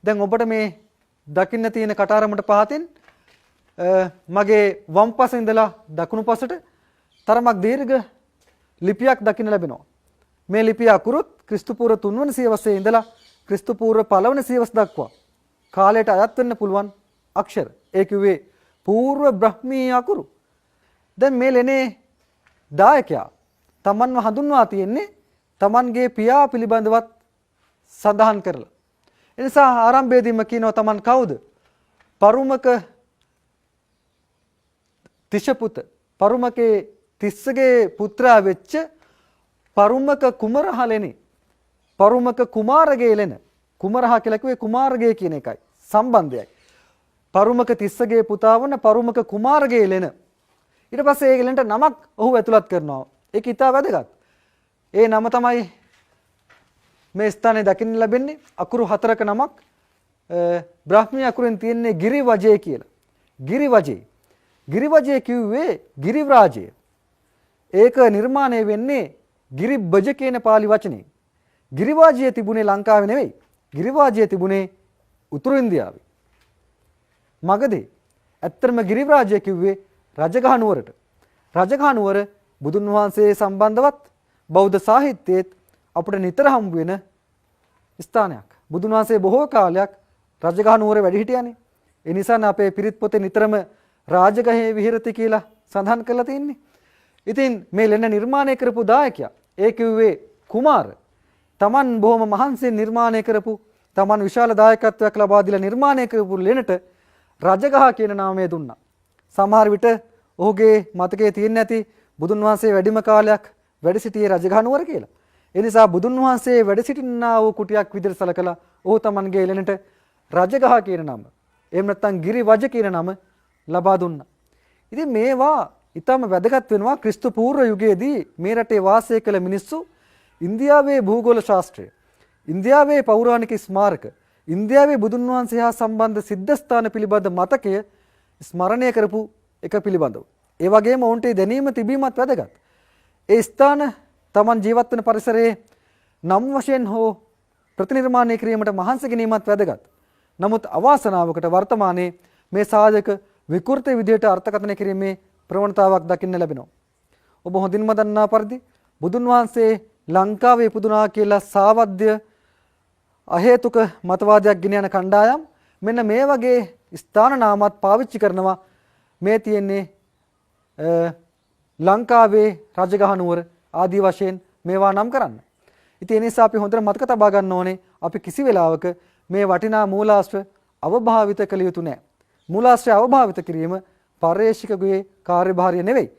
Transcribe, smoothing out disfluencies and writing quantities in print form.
දැන් ඔබට මේ දකින්න තියෙන කටාරමට පහතින් මගේ වම් පස ඉඳලා දකුණු පසට තරමක් දීර්ඝ ලිපියක් දකින්න ලැබෙනවා. මේ ලිපිය අකුරුත් ක්‍රිස්තු පූර්ව 3 වන සියවසේ ඉඳලා ක්‍රිස්තු පූර්ව 5 වන සියවස දක්වා කාලයට අයත් වෙන්න පුළුවන් අක්ෂර. ඒ කිව්වේ පූර්ව බ්‍රහ්මීය අකුරු. දැන් මේ ලෙනේ දායකයා තමන්ව හඳුන්වා තියෙන්නේ තමන්ගේ පියා පිළිබඳවත් සඳහන් කරලා. ඒ නිසා ආරම්භයේදීම කියනවා තමන් කවුද? පරුමක තිෂපුත. පරුමකේ තිස්සගේ පුත්‍රයා වෙච්ච පරුමක කුමරහලෙනි. පරුමක කුමාරගේ ලෙන. කුමරහ කියලා කිව්වේ කුමාරගේ කියන එකයි සම්බන්ධයයි. පරුමක තිස්සගේ පුතා වන පරුමක කුමාරගේ ලෙන. ඊට පස්සේ ඒ ලෙනට නමක් ඔහු ඇතුළත් කරනවා. ඒක ඉතා වැදගත්. ඒ නම තමයි මේ ස්ථානයේ දකින්න ලැබෙන්නේ. අකුරු 4ක නමක් බ්‍රාහ්මී අකුරෙන් තියෙන්නේ ගිරිවජේ කියලා. ගිරිවජේ. ගිරිවජේ කිව්වේ ගිරිව්‍රාජය. ඒක නිර්මාණය වෙන්නේ ගිරිබ්බජ කියන පාලි වචනේ. ගිරිවාජය තිබුණේ ලංකාවේ නෙවෙයි. ගිරිවාජය තිබුණේ උතුරු ඉන්දියාවේ. මගදී ඇත්තටම ගිරිව්‍රාජය කිව්වේ රජගහ නුවරට. රජගහ නුවර බුදුන් වහන්සේ සම්බන්ධවත් බෞද්ධ සාහිත්‍යයේත් අපිට නිතර හම්බ වෙන ස්ථානයක්. බුදුන් වහන්සේ බොහෝ කාලයක් රජගහ නුවර වැඩ හිටියානේ. ඒ නිසානේ අපේ පිරිත් පොතේ නිතරම රාජගහේ විහෙරති කියලා සඳහන් කරලා තියෙන්නේ. ඉතින් මේ ලෙන නිර්මාණය කරපු දායකයා ඒ කිව්වේ කුමාර. තමන් බොහොම මහන්සියෙන් නිර්මාණය කරපු තමන් විශාල දායකත්වයක් ලබා දීලා නිර්මාණය කරපු ලෙනට රජගහ කියන නාමය දුන්නා. සමහර විට ඔහුගේ මතකයේ තියෙන්නේ නැති බුදුන් වහන්සේ වැඩිම කාලයක් වැඩ සිටියේ රජගහ නුවර කියලා. ඒ නිසා බුදුන් වහන්සේ වැඩ සිටිනා වූ කුටියක් විදිහට සලකලා ඔහු තමන්ගේ ලෙනට රජගහ කියන නම එහෙම නැත්නම් ගිරිවජ කියන නම ලබා දුන්නා. ඉතින් මේවා ඊටම වැදගත් වෙනවා ක්‍රිස්තු පූර්ව යුගයේදී මේ රටේ වාසය කළ මිනිස්සු ඉන්දියාවේ භූගෝල ශාස්ත්‍රය, ඉන්දියාවේ පෞරාණික ස්මාරක, ඉන්දියාවේ බුදුන් වහන්සේ හා සම්බන්ධ සිද්ධාස්ථාන පිළිබඳ මතකය ස්මරණය කරපු එක පිළිබඳව. ඒ වගේම ඔවුන්ට දැනීම තිබීමත් වැදගත්. ඒ ස්ථාන තමන් ජීවත් වෙන පරිසරයේ නම් වශයෙන් හෝ ප්‍රතිනිර්මාණය කිරීමට මහන්සි ගැනීමත් වැදගත්. නමුත් අවාසනාවකට වර්තමානයේ මේ සාධක විකෘත විදිහට අර්ථකථනය කිරීමේ ප්‍රවණතාවක් දකින්න ලැබෙනවා. ඔබ හොඳින්ම දන්නා පරිදි බුදුන් වහන්සේ ලංකාවේ ඉපදුනා කියලා සාවද්‍ය අහේතුක මතවාදයක් ගෙන යන කණ්ඩායම් මෙන්න මේ වගේ ස්ථාන නාමත් පාවිච්චි කරනවා. මේ තියෙන්නේ ලංකාවේ රජගහ නුවර ආදී වශයෙන් මේවා නම් කරන්න. ඉතින් ඒ නිසා අපි හොඳට මතක තබා ගන්න ඕනේ අපි කිසි වෙලාවක මේ වටිනා මූලාශ්‍ර අවභාවිත කළ යුතු නැහැ. මූලාශ්‍රය අවභාවිත කිරීම පර්යේෂිකගේ කාර්යභාරය නෙවෙයි.